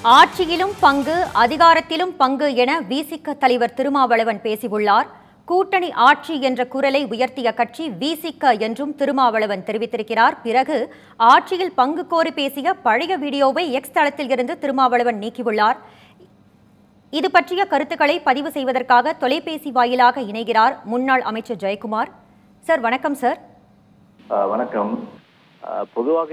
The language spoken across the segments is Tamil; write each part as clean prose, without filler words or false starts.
ஆட்சியிலும் பங்கு, அதிகாரத்திலும் பங்கு என விசிக தலைவர் திருமாவளவன் பேசியுள்ளார். கூட்டணி ஆட்சி என்ற குரலை உயர்த்திய கட்சி விசிக என்றும் திருமாவளவன் தெரிவித்திருக்கிறார். பிறகு ஆட்சியில் பங்கு கோரி பேசிய பழைய வீடியோவை எக்ஸ் தளத்தில் இருந்து திருமாவளவன் நீக்கியுள்ளார். இது பற்றிய கருத்துக்களை பதிவு செய்வதற்காக தொலைபேசி வாயிலாக இணைகிறார் முன்னாள் அமைச்சர் ஜெயக்குமார். சார் வணக்கம். சார் வணக்கம். பொதுவாக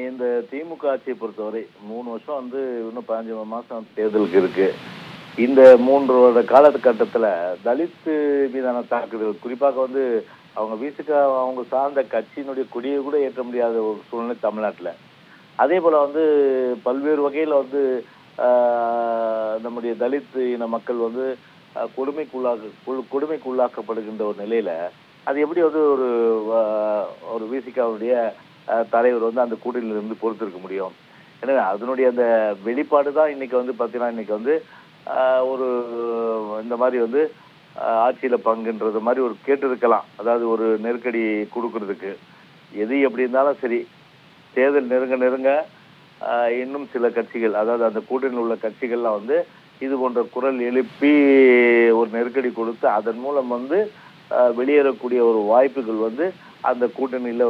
இந்த திமுக ஆட்சியை பொறுத்தவரை 3 வருஷம் இன்னும் 15 மாசம் தேர்தலுக்கு இருக்கு. இந்த 3 வருட காலகட்டத்தில் தலித்து மீதான தாக்குதல், குறிப்பாக அவங்க விசிக அவங்க சார்ந்த கட்சியினுடைய கொடியை கூட ஏற்ற முடியாத ஒரு சூழ்நிலை தமிழ்நாட்டில். அதே போல பல்வேறு வகையில் நம்முடைய தலித் இன மக்கள் கொடுமைக்குள்ளாக்கப்படுகின்ற ஒரு நிலையில அது எப்படி ஒரு விசிகாவுடைய தலைவர் அந்த கூட்டணியிலிருந்து பொறுத்திருக்க முடியும்? எனவே அதனுடைய அந்த வெளிப்பாடு தான் இன்னைக்கு பார்த்தீங்கன்னா இன்னைக்கு ஒரு இந்த மாதிரி ஆட்சியில பங்குன்றது மாதிரி ஒரு கேட்டிருக்கலாம். அதாவது ஒரு நெருக்கடி கொடுக்கறதுக்கு எது எப்படி இருந்தாலும் சரி, தேர்தல் நெருங்க இன்னும் சில கட்சிகள், அதாவது அந்த கூட்டணியில் உள்ள கட்சிகள்லாம் இது போன்ற குரல் எழுப்பி ஒரு நெருக்கடி கொடுத்து அதன் மூலம் வெளியேறக்கூடிய ஒரு வாய்ப்புகள் அந்த கூட்டணியில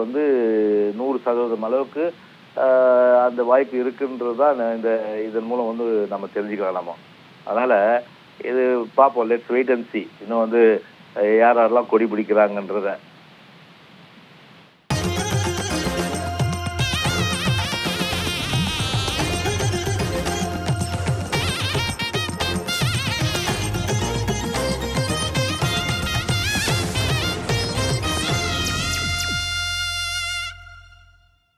100% அளவுக்கு அந்த வாய்ப்பு இருக்குன்றதுதான் இதன் மூலம் நம்ம தெரிஞ்சுக்கலாமா. அதனால இது பார்ப்போம், லெட்ஸ் வெயிட் அண்ட் சி. இன்னும் யாரெல்லாம் கொடி பிடிக்கிறாங்கன்றத.